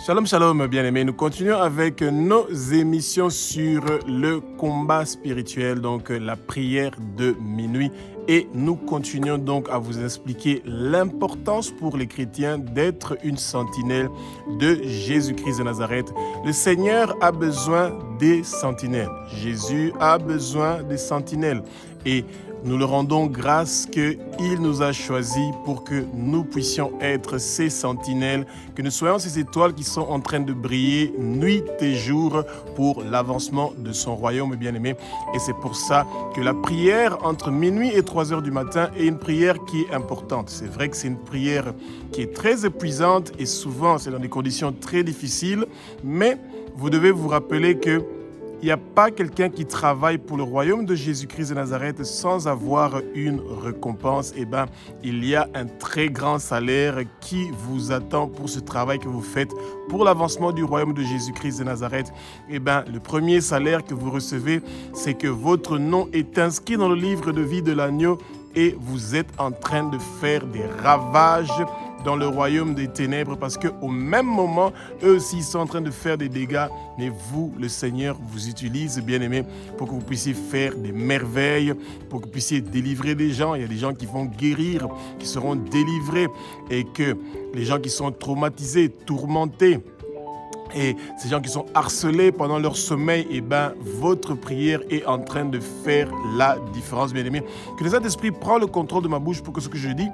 Shalom, shalom, bien-aimés. Nous continuons avec nos émissions sur le combat spirituel, donc la prière de minuit. Et nous continuons donc à vous expliquer l'importance pour les chrétiens d'être une sentinelle de Jésus-Christ de Nazareth. Le Seigneur a besoin des sentinelles. Jésus a besoin des sentinelles. Et nous le rendons grâce qu'il nous a choisis pour que nous puissions être ces sentinelles, que nous soyons ces étoiles qui sont en train de briller nuit et jour pour l'avancement de son royaume, bien-aimé. Et c'est pour ça que la prière entre minuit et 3 heures du matin est une prière qui est importante. C'est vrai que c'est une prière qui est très épuisante et souvent c'est dans des conditions très difficiles, mais vous devez vous rappeler que il n'y a pas quelqu'un qui travaille pour le royaume de Jésus-Christ de Nazareth sans avoir une récompense. Eh bien, il y a un très grand salaire qui vous attend pour ce travail que vous faites pour l'avancement du royaume de Jésus-Christ de Nazareth. Eh bien, le premier salaire que vous recevez, c'est que votre nom est inscrit dans le livre de vie de l'agneau et vous êtes en train de faire des ravages dans le royaume des ténèbres, parce qu'au même moment, eux aussi sont en train de faire des dégâts, mais vous, le Seigneur, vous utilise, bien-aimés, pour que vous puissiez faire des merveilles, pour que vous puissiez délivrer des gens. Il y a des gens qui vont guérir, qui seront délivrés, et que les gens qui sont traumatisés, tourmentés, et ces gens qui sont harcelés pendant leur sommeil, eh bien, votre prière est en train de faire la différence, bien-aimés. Que le Saint-Esprit prend le contrôle de ma bouche pour que ce que je dis,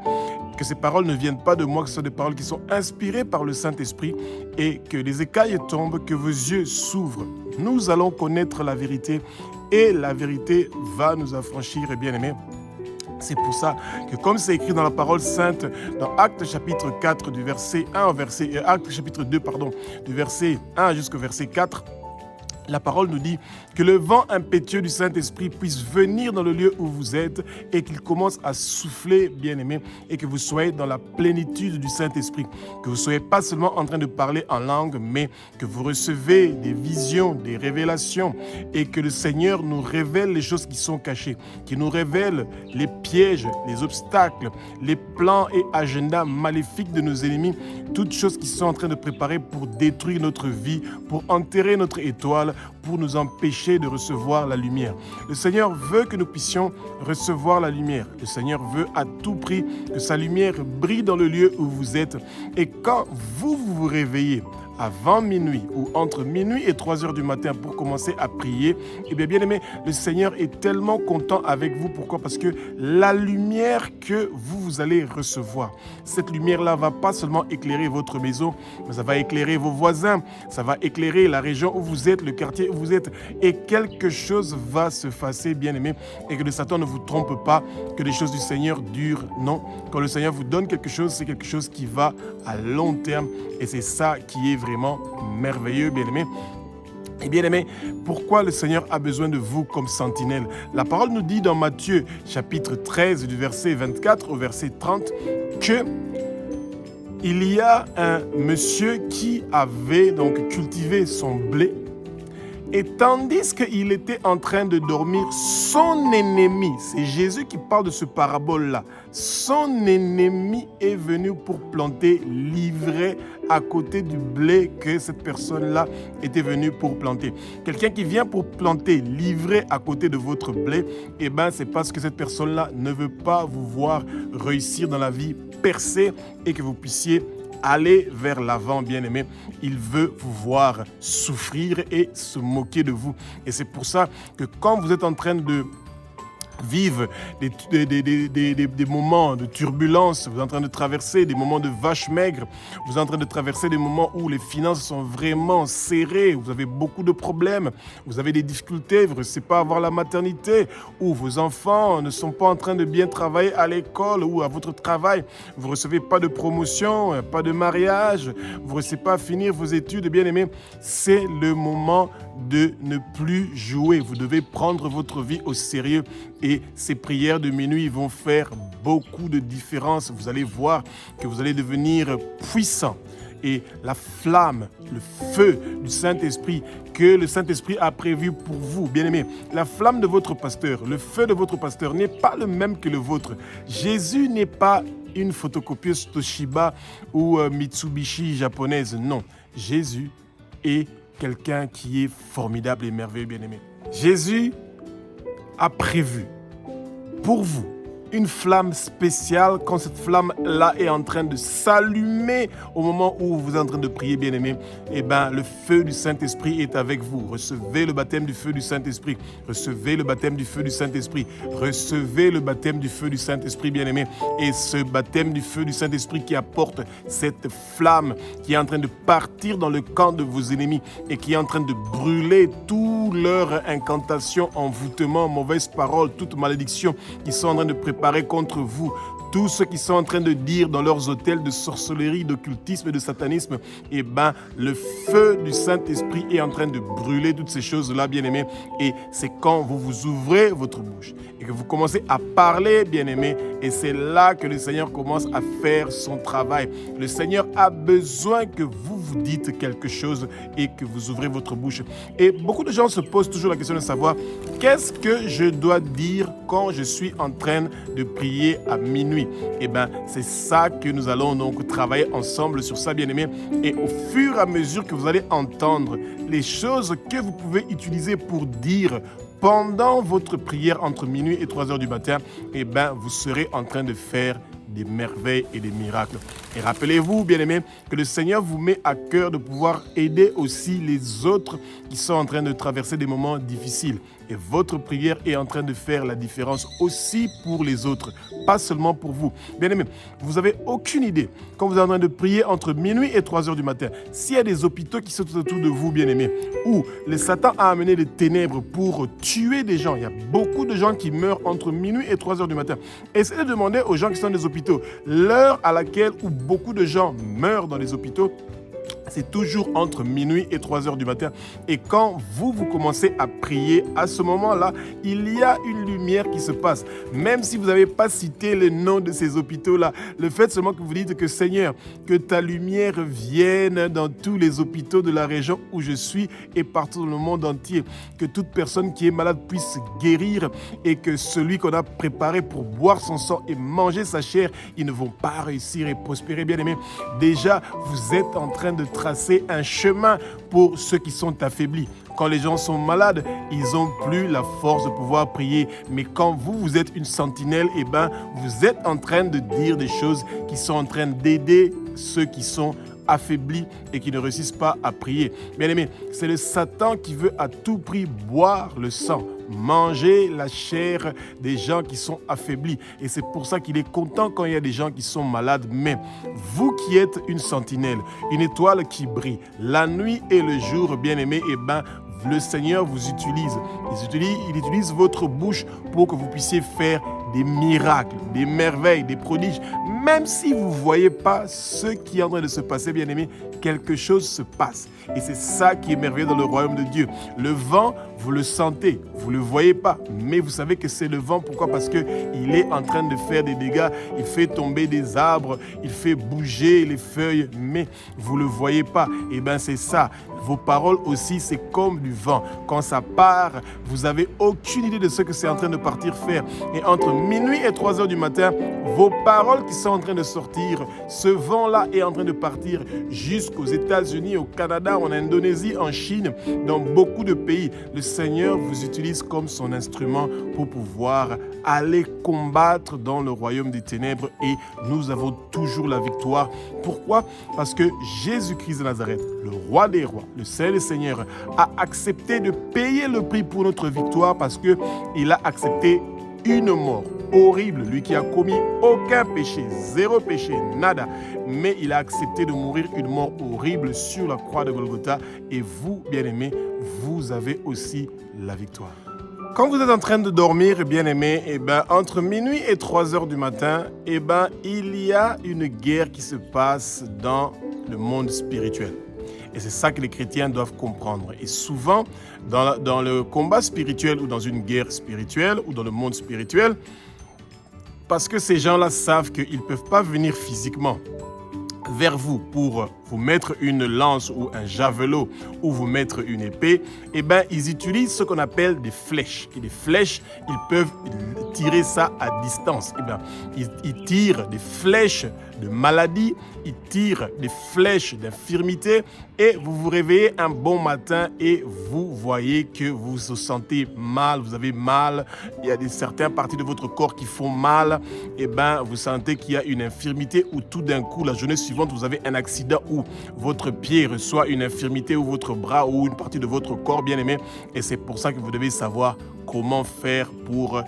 que ces paroles ne viennent pas de moi, que ce sont des paroles qui sont inspirées par le Saint-Esprit et que les écailles tombent, que vos yeux s'ouvrent. Nous allons connaître la vérité et la vérité va nous affranchir, bien-aimés. C'est pour ça que comme c'est écrit dans la parole sainte, dans Actes chapitre 4 du verset 1 au verset, Actes chapitre 2, pardon, du verset 1 jusqu'au verset 4, la parole nous dit que le vent impétueux du Saint-Esprit puisse venir dans le lieu où vous êtes et qu'il commence à souffler, bien-aimés, et que vous soyez dans la plénitude du Saint-Esprit. Que vous ne soyez pas seulement en train de parler en langue, mais que vous recevez des visions, des révélations et que le Seigneur nous révèle les choses qui sont cachées, qu'il nous révèle les pièges, les obstacles, les plans et agendas maléfiques de nos ennemis, toutes choses qui sont en train de préparer pour détruire notre vie, pour enterrer notre étoile, pour nous empêcher de recevoir la lumière. Le Seigneur veut que nous puissions recevoir la lumière. Le Seigneur veut à tout prix que sa lumière brille dans le lieu où vous êtes. Et quand vous vous réveillez avant minuit ou entre minuit et 3 heures du matin pour commencer à prier, eh bien aimé, le Seigneur est tellement content avec vous. Pourquoi? Parce que la lumière que vous allez recevoir, cette lumière-là va pas seulement éclairer votre maison, mais ça va éclairer vos voisins, ça va éclairer la région où vous êtes, le quartier où vous êtes, et quelque chose va se passer, bien aimé, et que le Satan ne vous trompe pas, que les choses du Seigneur durent. Non, quand le Seigneur vous donne quelque chose, c'est quelque chose qui va à long terme, et c'est ça qui est vraiment merveilleux, bien-aimé. Et bien aimé, pourquoi le Seigneur a besoin de vous comme sentinelle? La parole nous dit dans Matthieu chapitre 13 du verset 24 au verset 30 que il y a un monsieur qui avait donc cultivé son blé. Et tandis qu'il était en train de dormir, son ennemi, c'est Jésus qui parle de ce parabole-là, son ennemi est venu pour planter l'ivraie à côté du blé que cette personne-là était venue pour planter. Quelqu'un qui vient pour planter l'ivraie à côté de votre blé, eh bien c'est parce que cette personne-là ne veut pas vous voir réussir dans la vie, percer et que vous puissiez aller vers l'avant, bien-aimé. Il veut vous voir souffrir et se moquer de vous. Et c'est pour ça que quand vous êtes en train de vivre des moments de turbulence, vous êtes en train de traverser des moments de vache maigre, vous êtes en train de traverser des moments où les finances sont vraiment serrées, vous avez beaucoup de problèmes, vous avez des difficultés, vous ne réussissez pas à avoir la maternité, ou vos enfants ne sont pas en train de bien travailler à l'école ou à votre travail, vous ne recevez pas de promotion, pas de mariage, vous ne réussissez pas à finir vos études, bien aimé, c'est le moment de ne plus jouer. Vous devez prendre votre vie au sérieux et ces prières de minuit vont faire beaucoup de différence. Vous allez voir que vous allez devenir puissant. Et la flamme, le feu du Saint-Esprit que le Saint-Esprit a prévu pour vous, bien-aimés, la flamme de votre pasteur, le feu de votre pasteur n'est pas le même que le vôtre. Jésus n'est pas une photocopieuse Toshiba ou Mitsubishi japonaise, non. Jésus est quelqu'un qui est formidable et merveilleux, bien-aimé. Jésus a prévu pour vous une flamme spéciale quand cette flamme-là est en train de s'allumer au moment où vous êtes en train de prier, bien-aimé. Eh bien, le feu du Saint-Esprit est avec vous. Recevez le baptême du feu du Saint-Esprit. Recevez le baptême du feu du Saint-Esprit. Recevez le baptême du feu du Saint-Esprit, bien-aimé. Et ce baptême du feu du Saint-Esprit qui apporte cette flamme qui est en train de partir dans le camp de vos ennemis et qui est en train de brûler toutes leurs incantations, envoûtements, mauvaises paroles, toute malédiction qui sont en train de préparer contre vous. Tous ceux qui sont en train de dire dans leurs hôtels de sorcellerie, d'occultisme et de satanisme, eh bien, le feu du Saint-Esprit est en train de brûler toutes ces choses-là, bien-aimés. Et c'est quand vous vous ouvrez votre bouche et que vous commencez à parler, bien-aimés, et c'est là que le Seigneur commence à faire son travail. Le Seigneur a besoin que vous vous dites quelque chose et que vous ouvrez votre bouche. Et beaucoup de gens se posent toujours la question de savoir qu'est-ce que je dois dire quand je suis en train de prier à minuit. Eh bien, c'est ça que nous allons donc travailler ensemble sur ça, bien-aimés. Et au fur et à mesure que vous allez entendre les choses que vous pouvez utiliser pour dire pendant votre prière entre minuit et 3 heures du matin, eh bien, vous serez en train de faire des merveilles et des miracles. Et rappelez-vous, bien-aimés, que le Seigneur vous met à cœur de pouvoir aider aussi les autres qui sont en train de traverser des moments difficiles. Et votre prière est en train de faire la différence aussi pour les autres, pas seulement pour vous. Bien-aimés, vous n'avez aucune idée, quand vous êtes en train de prier entre minuit et 3 heures du matin, s'il y a des hôpitaux qui sont autour de vous, bien-aimés, où le Satan a amené les ténèbres pour tuer des gens. Il y a beaucoup de gens qui meurent entre minuit et 3 heures du matin. Essayez de demander aux gens qui sont dans les hôpitaux l'heure à laquelle où beaucoup de gens meurent dans les hôpitaux. C'est toujours entre minuit et 3 heures du matin. Et quand vous commencez à prier, à ce moment-là, il y a une lumière qui se passe. Même si vous n'avez pas cité le nom de ces hôpitaux-là, le fait seulement que vous dites que Seigneur, que ta lumière vienne dans tous les hôpitaux de la région où je suis et partout dans le monde entier. Que toute personne qui est malade puisse guérir et que celui qu'on a préparé pour boire son sang et manger sa chair, ils ne vont pas réussir et prospérer, bien aimé. Déjà, vous êtes en train de tracer un chemin pour ceux qui sont affaiblis. Quand les gens sont malades, ils n'ont plus la force de pouvoir prier. Mais quand vous êtes une sentinelle, eh ben, vous êtes en train de dire des choses qui sont en train d'aider ceux qui sont affaiblis et qui ne réussissent pas à prier. Bien aimé, c'est le Satan qui veut à tout prix boire le sang, manger la chair des gens qui sont affaiblis. Et c'est pour ça qu'il est content quand il y a des gens qui sont malades. Mais vous qui êtes une sentinelle, une étoile qui brille, la nuit et le jour, bien aimé, eh ben, le Seigneur vous utilise. Il utilise votre bouche pour que vous puissiez faire des miracles, des merveilles, des prodiges. Même si vous ne voyez pas ce qui est en train de se passer, bien aimé, quelque chose se passe. Et c'est ça qui est merveilleux dans le royaume de Dieu. Le vent, vous le sentez, vous ne le voyez pas, mais vous savez que c'est le vent. Pourquoi? Parce qu'il est en train de faire des dégâts, il fait tomber des arbres, il fait bouger les feuilles, mais vous ne le voyez pas. Et bien c'est ça. Vos paroles aussi, c'est comme du vent. Quand ça part, vous n'avez aucune idée de ce que c'est en train de partir faire. Et entre minuit et 3 heures du matin, vos paroles qui sont en train de sortir, ce vent-là est en train de partir jusqu'aux États-Unis, au Canada, en Indonésie, en Chine, dans beaucoup de pays. Le Seigneur vous utilise comme son instrument pour pouvoir aller combattre dans le royaume des ténèbres et nous avons toujours la victoire. Pourquoi? Parce que Jésus-Christ de Nazareth, le roi des rois, le Seigneur des seigneurs, a accepté de payer le prix pour notre victoire parce qu'il a accepté une mort horrible, lui qui a commis aucun péché, zéro péché, nada. Mais il a accepté de mourir une mort horrible sur la croix de Golgotha. Et vous, bien-aimés, vous avez aussi la victoire. Quand vous êtes en train de dormir, bien-aimés, entre minuit et 3 heures du matin, il y a une guerre qui se passe dans le monde spirituel. Et c'est ça que les chrétiens doivent comprendre. Et souvent, dans le combat spirituel ou dans une guerre spirituelle ou dans le monde spirituel, parce que ces gens-là savent qu'ils ne peuvent pas venir physiquement vers vous pour vous mettre une lance ou un javelot ou vous mettre une épée, eh ben, ils utilisent ce qu'on appelle des flèches. Et les flèches, ils peuvent tirer ça à distance. Eh ben, ils tirent des flèches de maladie, ils tirent des flèches d'infirmité et vous vous réveillez un bon matin et vous voyez que vous vous sentez mal, vous avez mal, il y a certaines parties de votre corps qui font mal, eh ben, vous sentez qu'il y a une infirmité ou tout d'un coup, la journée suivante, vous avez un accident où votre pied reçoit une infirmité ou votre bras ou une partie de votre corps, bien aimé, et c'est pour ça que vous devez savoir comment faire pour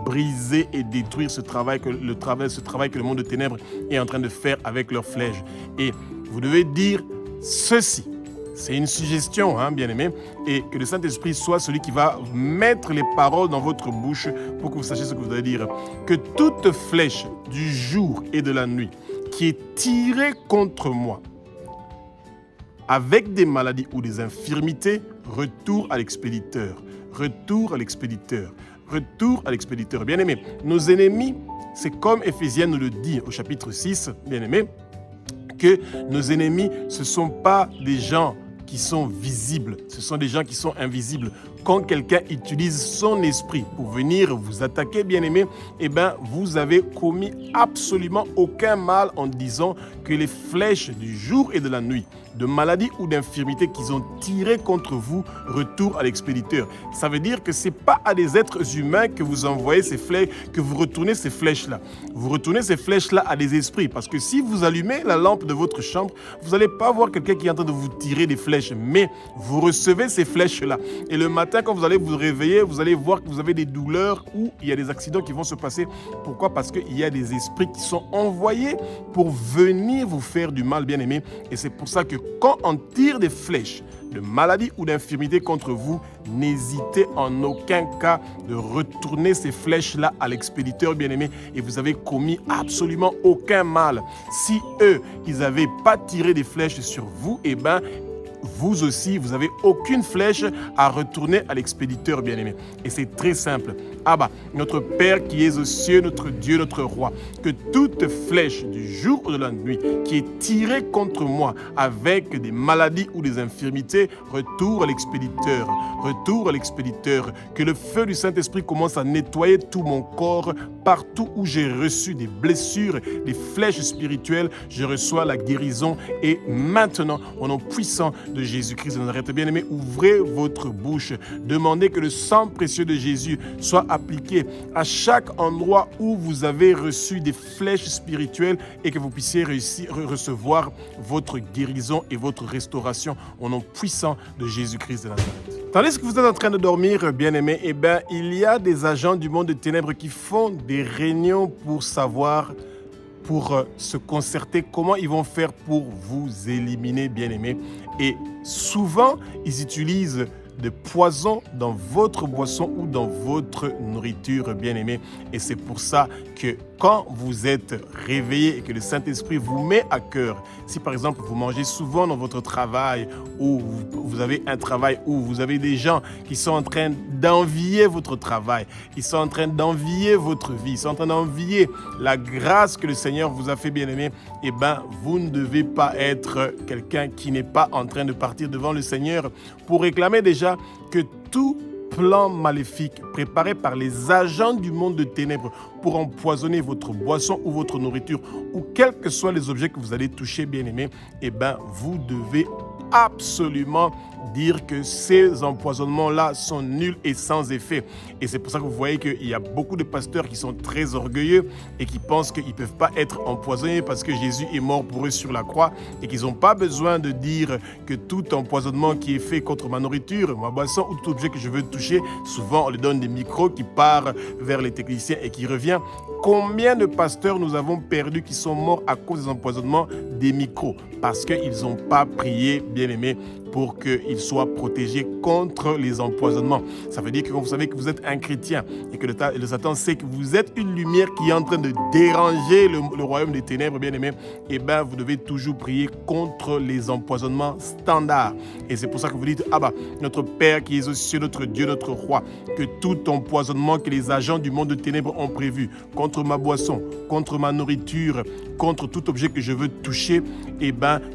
briser et détruire ce travail que le monde de ténèbres est en train de faire avec leurs flèches. Et vous devez dire ceci. C'est une suggestion, bien aimé, et que le Saint-Esprit soit celui qui va mettre les paroles dans votre bouche pour que vous sachiez ce que vous devez dire. Que toute flèche du jour et de la nuit qui est tirée contre moi avec des maladies ou des infirmités, retour à l'expéditeur. Retour à l'expéditeur. Retour à l'expéditeur. Bien aimé, nos ennemis, c'est comme Éphésiens nous le dit au chapitre 6, bien aimé, que nos ennemis, ce ne sont pas des gens qui sont visibles, ce sont des gens qui sont invisibles. Quand quelqu'un utilise son esprit pour venir vous attaquer, bien aimé, eh ben, vous avez commis absolument aucun mal en disant que les flèches du jour et de la nuit, de maladie ou d'infirmité qu'ils ont tiré contre vous, retournent à l'expéditeur. Ça veut dire que ce n'est pas à des êtres humains que vous envoyez ces flèches, que vous retournez ces flèches-là. Vous retournez ces flèches-là à des esprits. Parce que si vous allumez la lampe de votre chambre, vous n'allez pas voir quelqu'un qui est en train de vous tirer des flèches, mais vous recevez ces flèches-là. Et le matin, quand vous allez vous réveiller, vous allez voir que vous avez des douleurs ou il y a des accidents qui vont se passer. Pourquoi? Parce qu'il y a des esprits qui sont envoyés pour venir vous faire du mal, bien aimé. Et c'est pour ça que quand on tire des flèches de maladie ou d'infirmité contre vous, n'hésitez en aucun cas de retourner ces flèches-là à l'expéditeur, bien-aimé, et vous avez commis absolument aucun mal. Si eux, ils n'avaient pas tiré des flèches sur vous, eh ben, vous aussi, vous n'avez aucune flèche à retourner à l'expéditeur, bien-aimé. Et c'est très simple. Abba, notre Père qui es aux cieux, notre Dieu, notre Roi, que toute flèche du jour ou de la nuit qui est tirée contre moi avec des maladies ou des infirmités, retourne à l'expéditeur. Retour à l'expéditeur. Que le feu du Saint-Esprit commence à nettoyer tout mon corps. Partout où j'ai reçu des blessures, des flèches spirituelles, je reçois la guérison. Et maintenant, au nom puissant de Jésus-Christ de Nazareth, bien-aimé, ouvrez votre bouche. Demandez que le sang précieux de Jésus soit appliqué à chaque endroit où vous avez reçu des flèches spirituelles et que vous puissiez recevoir votre guérison et votre restauration au nom puissant de Jésus-Christ de Nazareth. Tandis que vous êtes en train de dormir, bien-aimés, eh bien, il y a des agents du monde de ténèbres qui font des réunions pour savoir, pour se concerter comment ils vont faire pour vous éliminer, bien-aimés. Et souvent, ils utilisent des poisons dans votre boisson ou dans votre nourriture, bien-aimés. Et c'est pour ça que quand vous êtes réveillé et que le Saint-Esprit vous met à cœur, si par exemple vous mangez souvent dans votre travail ou vous avez un travail où vous avez des gens qui sont en train d'envier votre travail, ils sont en train d'envier votre vie, ils sont en train d'envier la grâce que le Seigneur vous a fait, bien-aimé, eh bien, vous ne devez pas être quelqu'un qui n'est pas en train de partir devant le Seigneur pour réclamer déjà que tout plan maléfique préparé par les agents du monde de ténèbres pour empoisonner votre boisson ou votre nourriture ou quels que soient les objets que vous allez toucher, bien-aimés, eh bien, vous devez absolument dire que ces empoisonnements-là sont nuls et sans effet. Et c'est pour ça que vous voyez qu'il y a beaucoup de pasteurs qui sont très orgueilleux et qui pensent qu'ils ne peuvent pas être empoisonnés parce que Jésus est mort pour eux sur la croix et qu'ils n'ont pas besoin de dire que tout empoisonnement qui est fait contre ma nourriture, ma boisson ou tout objet que je veux toucher, souvent on leur donne des micros qui partent vers les techniciens et qui revient. Combien de pasteurs nous avons perdus qui sont morts à cause des empoisonnements des micros parce qu'ils n'ont pas prié, bien-aimés, pour qu'ils soient protégés contre les empoisonnements. Ça veut dire que quand vous savez que vous êtes un chrétien et que le Satan sait que vous êtes une lumière qui est en train de déranger le royaume des ténèbres, bien-aimés, eh bien, vous devez toujours prier contre les empoisonnements standards. Et c'est pour ça que vous dites, Abba, notre Père qui est aux cieux, notre Dieu, notre Roi, que tout empoisonnement que les agents du monde de ténèbres ont prévu contre ma boisson, contre ma nourriture, contre tout objet que je veux toucher,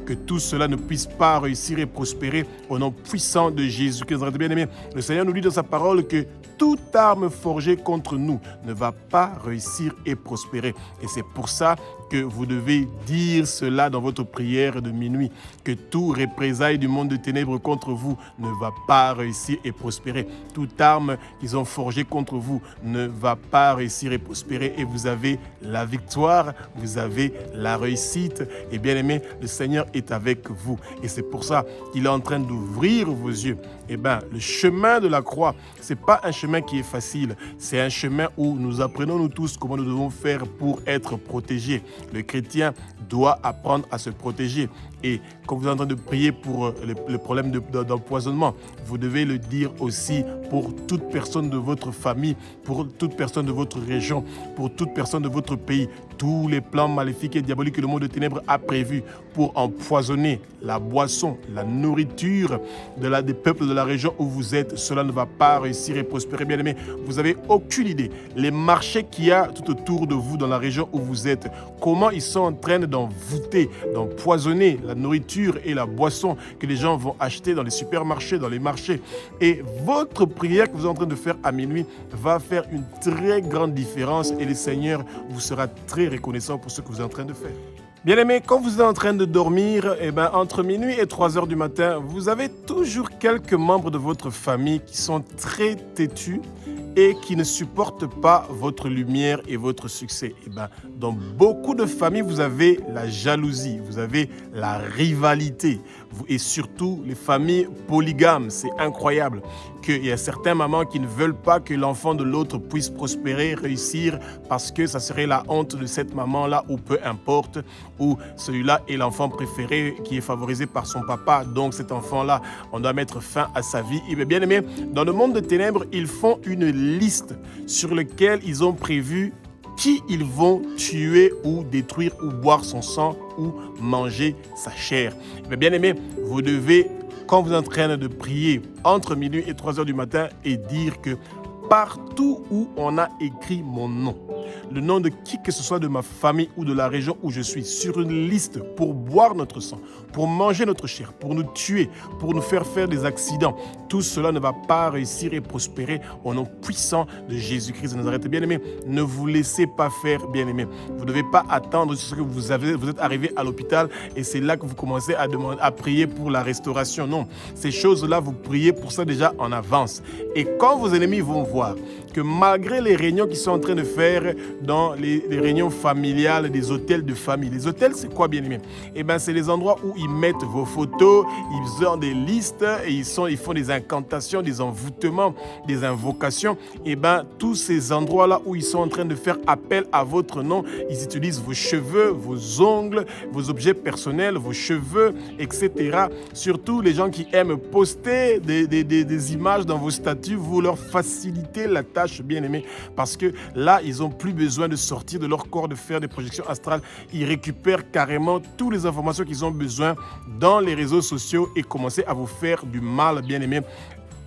que tout cela ne puisse pas réussir et prospérer au nom puissant de Jésus-Christ. Bien-aimés, le Seigneur nous dit dans sa parole que toute arme forgée contre nous ne va pas réussir et prospérer. Et c'est pour ça que vous devez dire cela dans votre prière de minuit, que tout représailles du monde de ténèbres contre vous ne va pas réussir et prospérer. Toute arme qu'ils ont forgée contre vous ne va pas réussir et prospérer, et vous avez la victoire, vous avez la réussite. Et bien aimé, le Seigneur est avec vous, et c'est pour ça qu'il est en train d'ouvrir vos yeux. Le chemin de la croix, c'est pas un chemin qui est facile, c'est un chemin où nous apprenons nous tous comment nous devons faire pour être protégés. Le chrétien doit apprendre à se protéger. Et quand vous êtes en train de prier pour le problème d'empoisonnement, vous devez le dire aussi pour toute personne de votre famille, pour toute personne de votre région, pour toute personne de votre pays. Tous les plans maléfiques et diaboliques que le monde de ténèbres a prévus pour empoisonner la boisson, la nourriture des peuples de la région où vous êtes, cela ne va pas réussir et prospérer. Bien aimé, vous n'avez aucune idée. Les marchés qu'il y a tout autour de vous dans la région où vous êtes, comment ils sont en train d'envoûter, d'empoisonner la nourriture et la boisson que les gens vont acheter dans les supermarchés, dans les marchés. Et votre prière que vous êtes en train de faire à minuit va faire une très grande différence, et le Seigneur vous sera très reconnaissant pour ce que vous êtes en train de faire. Bien-aimés, quand vous êtes en train de dormir, entre minuit et 3 heures du matin, vous avez toujours quelques membres de votre famille qui sont très têtus et qui ne supportent pas votre lumière et votre succès. Dans beaucoup de familles, vous avez la jalousie, vous avez la rivalité, et surtout les familles polygames. C'est incroyable qu'il y a certaines mamans qui ne veulent pas que l'enfant de l'autre puisse prospérer, réussir, parce que ça serait la honte de cette maman-là, ou peu importe, ou celui-là est l'enfant préféré qui est favorisé par son papa. Donc cet enfant-là, on doit mettre fin à sa vie. Et bien aimé, dans le monde de ténèbres, ils font une liste sur laquelle ils ont prévu qui ils vont tuer ou détruire ou boire son sang ou manger sa chair. Mais bien aimé, vous devez, quand vous êtes en train de prier entre minuit et 3 heures du matin, et dire que partout où on a écrit mon nom, le nom de qui que ce soit de ma famille ou de la région où je suis, sur une liste pour boire notre sang, pour manger notre chair, pour nous tuer, pour nous faire des accidents, tout cela ne va pas réussir et prospérer au nom puissant de Jésus-Christ de Nazareth. Bien-aimés, ne vous laissez pas faire, bien-aimés. Vous ne devez pas attendre jusqu'à ce que vous êtes arrivé à l'hôpital et c'est là que vous commencez à prier pour la restauration. Non, ces choses-là, vous priez pour ça déjà en avance. Et quand vos ennemis vont voir que malgré les réunions qu'ils sont en train de faire dans les réunions familiales des hôtels de famille. Les hôtels, c'est quoi, bien-aimé? C'est les endroits où ils mettent vos photos, ils ont des listes et ils font des incantations, des envoûtements, des invocations. Tous ces endroits-là où ils sont en train de faire appel à votre nom, ils utilisent vos cheveux, vos ongles, vos objets personnels, vos cheveux, etc. Surtout les gens qui aiment poster des images dans vos statuts, vous leur facilitez la tâche, bien-aimés, parce que là, ils n'ont plus besoin de sortir de leur corps, de faire des projections astrales. Ils récupèrent carrément toutes les informations qu'ils ont besoin dans les réseaux sociaux et commencer à vous faire du mal, bien-aimés.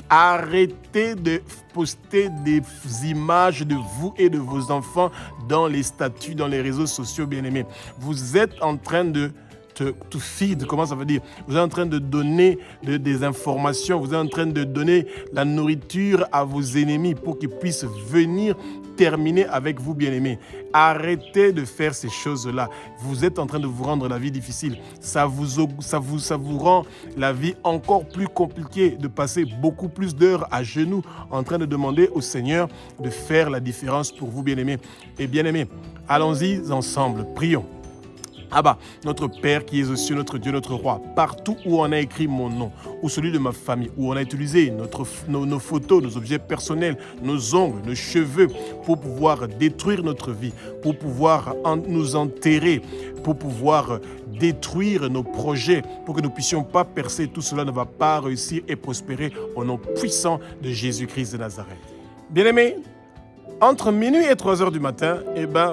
Arrêtez de poster des images de vous et de vos enfants dans les statuts, dans les réseaux sociaux, bien-aimés. Vous êtes en train de to feed, comment ça veut dire? Vous êtes en train de donner des informations, vous êtes en train de donner la nourriture à vos ennemis pour qu'ils puissent venir terminer avec vous, bien-aimés. Arrêtez de faire ces choses-là. Vous êtes en train de vous rendre la vie difficile. Ça vous rend la vie encore plus compliquée, de passer beaucoup plus d'heures à genoux en train de demander au Seigneur de faire la différence pour vous, bien-aimés. Et bien-aimés, allons-y ensemble, prions. Abba, notre Père qui es aux cieux, notre Dieu, notre Roi, partout où on a écrit mon nom, ou celui de ma famille, où on a utilisé nos photos, nos objets personnels, nos ongles, nos cheveux, pour pouvoir détruire notre vie, pour pouvoir nous enterrer, pour pouvoir détruire nos projets, pour que nous ne puissions pas percer, tout cela ne va pas réussir et prospérer au nom puissant de Jésus-Christ de Nazareth. Bien-aimés, entre minuit et 3 heures du matin,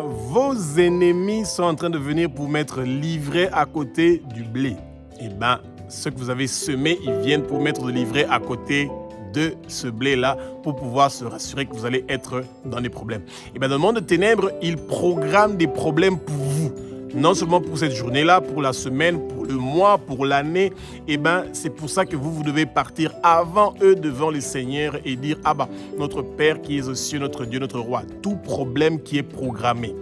vos ennemis sont en train de venir pour mettre livré à côté du blé. Ce que vous avez semé, ils viennent pour mettre livré à côté de ce blé-là pour pouvoir se rassurer que vous allez être dans des problèmes. Dans le monde de ténèbres, ils programment des problèmes pour vous. non seulement pour cette journée-là, pour la semaine, pour le mois, pour l'année. C'est pour ça que vous devez partir avant eux devant le Seigneur et dire, notre Père qui est aux cieux, notre Dieu, notre Roi, tout problème qui est programmé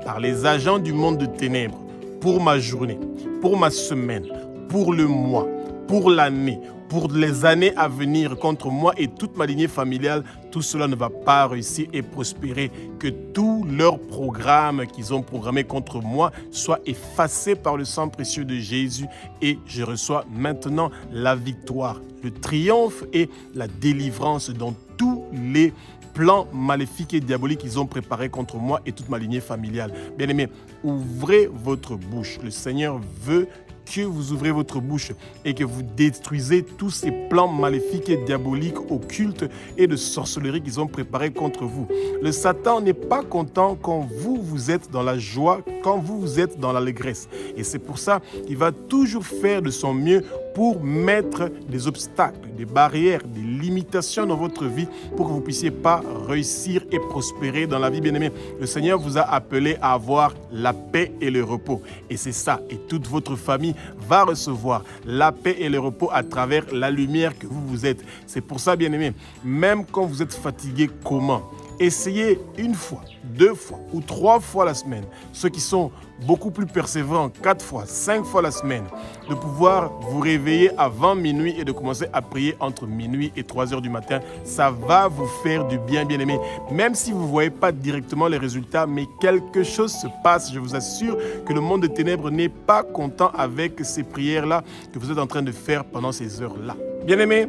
par les agents du monde de ténèbres pour ma journée, pour ma semaine, pour le mois, pour l'année, pour les années à venir contre moi et toute ma lignée familiale, tout cela ne va pas réussir et prospérer. Que tous leurs programmes qu'ils ont programmés contre moi soient effacés par le sang précieux de Jésus et je reçois maintenant la victoire, le triomphe et la délivrance dans tous les plans maléfiques et diaboliques qu'ils ont préparés contre moi et toute ma lignée familiale. Bien-aimés, ouvrez votre bouche. Le Seigneur veut que vous ouvrez votre bouche et que vous détruisez tous ces plans maléfiques et diaboliques, occultes et de sorcellerie qu'ils ont préparés contre vous. Le Satan n'est pas content quand vous êtes dans la joie, quand vous êtes dans l'allégresse. Et c'est pour ça qu'il va toujours faire de son mieux pour mettre des obstacles, des barrières, des limitations dans votre vie pour que vous ne puissiez pas réussir et prospérer dans la vie, bien-aimés. Le Seigneur vous a appelé à avoir la paix et le repos. Et c'est ça. Et toute votre famille va recevoir la paix et le repos à travers la lumière que vous êtes. C'est pour ça, bien-aimés, même quand vous êtes fatigué, comment ? Essayez une fois, 2 fois ou 3 fois la semaine. Ceux qui sont beaucoup plus persévérants, 4 fois, 5 fois la semaine, de pouvoir vous réveiller avant minuit et de commencer à prier entre minuit et 3 heures du matin. Ça va vous faire du bien, bien-aimé. Même si vous ne voyez pas directement les résultats, mais quelque chose se passe. Je vous assure que le monde des ténèbres n'est pas content avec ces prières-là que vous êtes en train de faire pendant ces heures-là. Bien-aimé,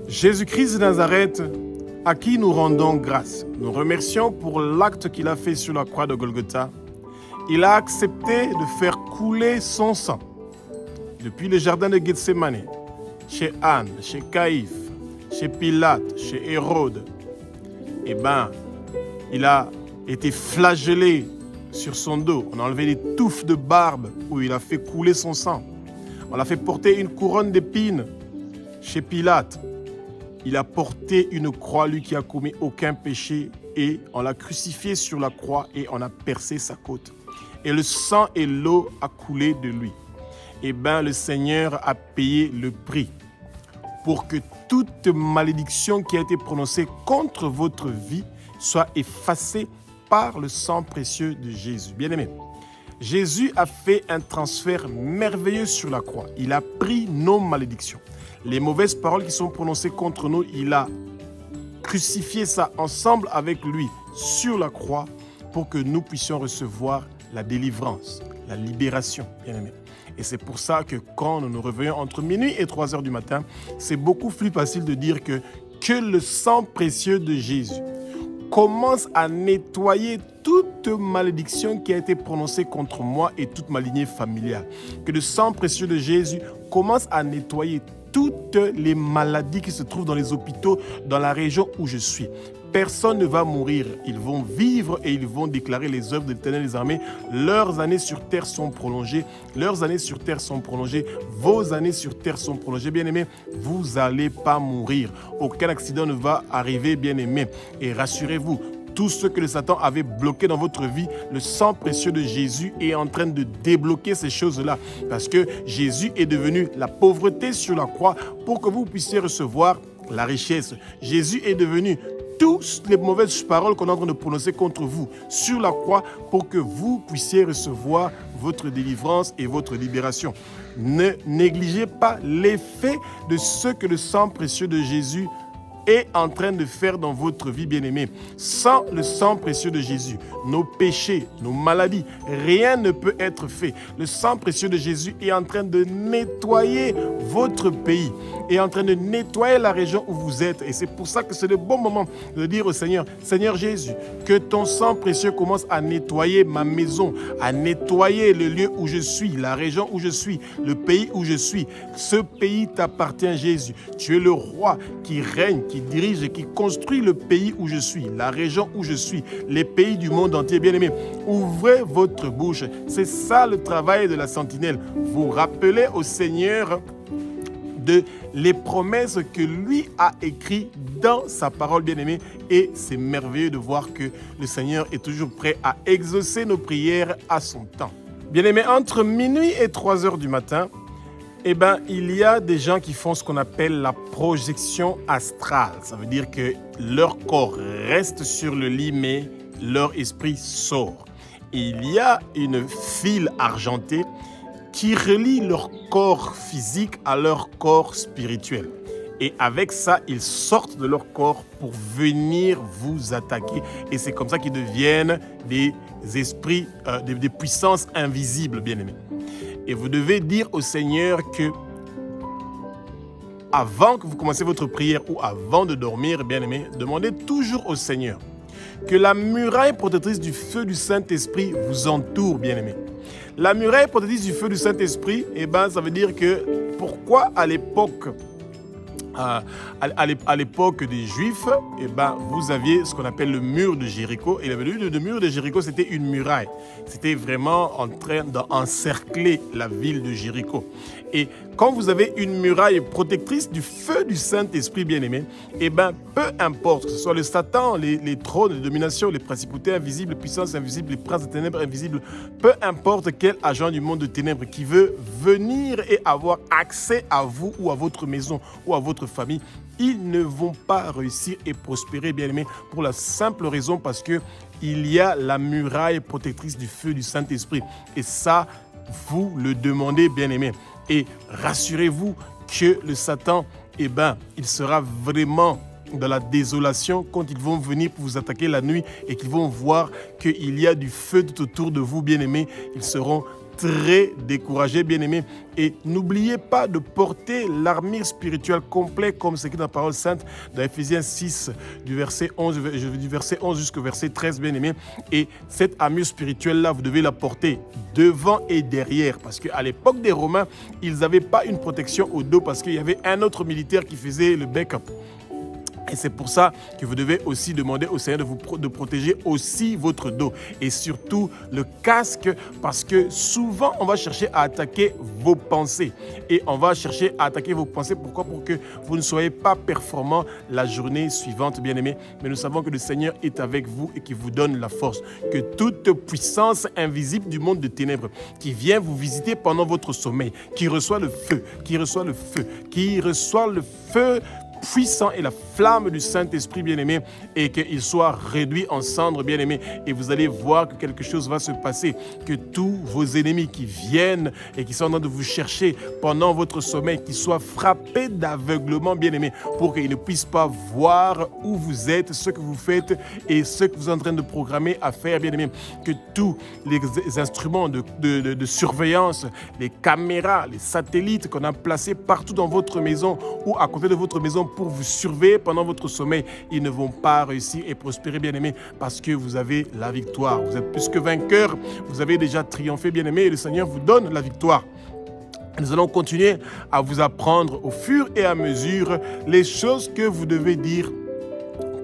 Jésus-Christ de Nazareth, à qui nous rendons grâce. Nous remercions pour l'acte qu'il a fait sur la croix de Golgotha. Il a accepté de faire couler son sang depuis le jardin de Gethsémane, chez Anne, chez Caïphe, chez Pilate, chez Hérode. Il a été flagellé sur son dos. On a enlevé des touffes de barbe où il a fait couler son sang. On l'a fait porter une couronne d'épines chez Pilate. Il a porté une croix, lui qui a commis aucun péché, et on l'a crucifié sur la croix et on a percé sa côte. Et le sang et l'eau a coulé de lui. Le Seigneur a payé le prix pour que toute malédiction qui a été prononcée contre votre vie soit effacée par le sang précieux de Jésus. Bien-aimé, Jésus a fait un transfert merveilleux sur la croix. Il a pris nos malédictions. Les mauvaises paroles qui sont prononcées contre nous, il a crucifié ça ensemble avec lui sur la croix pour que nous puissions recevoir la délivrance, la libération, bien-aimés. Et c'est pour ça que quand nous nous réveillons entre minuit et 3 heures du matin, c'est beaucoup plus facile de dire que le sang précieux de Jésus commence à nettoyer toute malédiction qui a été prononcée contre moi et toute ma lignée familiale. Que le sang précieux de Jésus commence à nettoyer toutes les maladies qui se trouvent dans les hôpitaux, dans la région où je suis. Personne ne va mourir. Ils vont vivre et ils vont déclarer les œuvres de l'Éternel des armées. Leurs années sur terre sont prolongées. Leurs années sur terre sont prolongées. Vos années sur terre sont prolongées. Bien-aimés, vous n'allez pas mourir. Aucun accident ne va arriver, bien-aimés. Et rassurez-vous, tout ce que le Satan avait bloqué dans votre vie, le sang précieux de Jésus est en train de débloquer ces choses-là. Parce que Jésus est devenu la pauvreté sur la croix pour que vous puissiez recevoir la richesse. Jésus est devenu toutes les mauvaises paroles qu'on est en train de prononcer contre vous sur la croix pour que vous puissiez recevoir votre délivrance et votre libération. Ne négligez pas l'effet de ce que le sang précieux de Jésus est en train de faire dans votre vie, bien-aimée. Sans le sang précieux de Jésus, nos péchés, nos maladies, rien ne peut être fait. Le sang précieux de Jésus est en train de nettoyer votre pays, est en train de nettoyer la région où vous êtes. Et c'est pour ça que c'est le bon moment de dire au Seigneur, Seigneur Jésus, que ton sang précieux commence à nettoyer ma maison, à nettoyer le lieu où je suis, la région où je suis, le pays où je suis. Ce pays t'appartient, Jésus. Tu es le roi qui règne, qui dirige et qui construit le pays où je suis, la région où je suis, les pays du monde entier. Bien-aimés, ouvrez votre bouche. C'est ça le travail de la sentinelle. Vous rappelez au Seigneur de les promesses que lui a écrites dans sa parole, bien-aimée. Et c'est merveilleux de voir que le Seigneur est toujours prêt à exaucer nos prières à son temps. Bien-aimés, entre minuit et 3 heures du matin, il y a des gens qui font ce qu'on appelle la projection astrale. Ça veut dire que leur corps reste sur le lit, mais leur esprit sort. Il y a une file argentée qui relie leur corps physique à leur corps spirituel. Et avec ça, ils sortent de leur corps pour venir vous attaquer. Et c'est comme ça qu'ils deviennent des esprits, des puissances invisibles, bien-aimés. Et vous devez dire au Seigneur que, avant que vous commenciez votre prière ou avant de dormir, bien-aimés, demandez toujours au Seigneur que la muraille protectrice du feu du Saint-Esprit vous entoure, bien-aimés. La muraille protectrice du feu du Saint-Esprit, ça veut dire que pourquoi à l'époque des Juifs, vous aviez ce qu'on appelle le mur de Jéricho. Et le mur de Jéricho, c'était une muraille. C'était vraiment en train d'encercler la ville de Jéricho. Et quand vous avez une muraille protectrice du feu du Saint-Esprit bien-aimé, peu importe, que ce soit le Satan, les trônes de domination, les principautés invisibles, les puissances invisibles, les princes de ténèbres invisibles, peu importe quel agent du monde de ténèbres qui veut venir et avoir accès à vous ou à votre maison ou à votre famille, ils ne vont pas réussir et prospérer, bien-aimés, pour la simple raison parce que il y a la muraille protectrice du feu du Saint-Esprit. Et ça, vous le demandez, bien-aimés. Et rassurez-vous que le Satan, il sera vraiment dans la désolation quand ils vont venir pour vous attaquer la nuit et qu'ils vont voir qu'il y a du feu tout autour de vous, bien-aimés. Ils seront très découragés, bien-aimés. Et n'oubliez pas de porter l'armure spirituelle complète comme c'est écrit dans la parole sainte dans Ephésiens 6, du verset 11 jusqu'au verset 13, bien-aimés. Et cette armure spirituelle-là, vous devez la porter devant et derrière. Parce qu'à l'époque des Romains, ils n'avaient pas une protection au dos parce qu'il y avait un autre militaire qui faisait le backup. Et c'est pour ça que vous devez aussi demander au Seigneur de protéger aussi votre dos. Et surtout le casque, parce que souvent on va chercher à attaquer vos pensées. Et on va chercher à attaquer vos pensées. Pourquoi? Pour que vous ne soyez pas performants la journée suivante, bien-aimés. Mais nous savons que le Seigneur est avec vous et qu'il vous donne la force. Que toute puissance invisible du monde de ténèbres qui vient vous visiter pendant votre sommeil, qui reçoit le feu puissant et la flamme du Saint-Esprit, bien-aimé, et qu'il soit réduit en cendres, bien-aimé. Et vous allez voir que quelque chose va se passer, que tous vos ennemis qui viennent et qui sont en train de vous chercher pendant votre sommeil, qu'ils soient frappés d'aveuglement, bien-aimé, pour qu'ils ne puissent pas voir où vous êtes, ce que vous faites et ce que vous êtes en train de programmer à faire, bien-aimé. Que tous les instruments de surveillance, les caméras, les satellites qu'on a placés partout dans votre maison ou à côté de votre maison pour vous surveiller pendant votre sommeil, ils ne vont pas réussir et prospérer, bien-aimés, parce que vous avez la victoire. Vous êtes plus que vainqueur, vous avez déjà triomphé, bien-aimés, et le Seigneur vous donne la victoire. Nous allons continuer à vous apprendre au fur et à mesure les choses que vous devez dire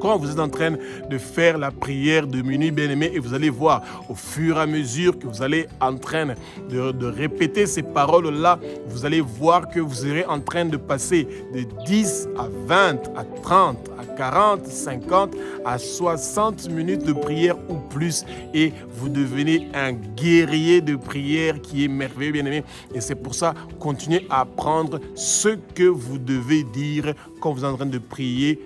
quand vous êtes en train de faire la prière de minuit, bien-aimés, et vous allez voir au fur et à mesure que vous allez en train de répéter ces paroles-là, vous allez voir que vous serez en train de passer de 10 à 20, à 30, à 40, 50, à 60 minutes de prière ou plus, et vous devenez un guerrier de prière qui est merveilleux, bien-aimés. Et c'est pour ça, continuez à apprendre ce que vous devez dire quand vous êtes en train de prier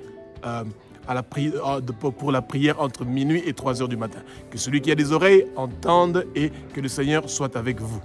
pour la prière entre minuit et 3 heures du matin. Que celui qui a des oreilles entende et que le Seigneur soit avec vous.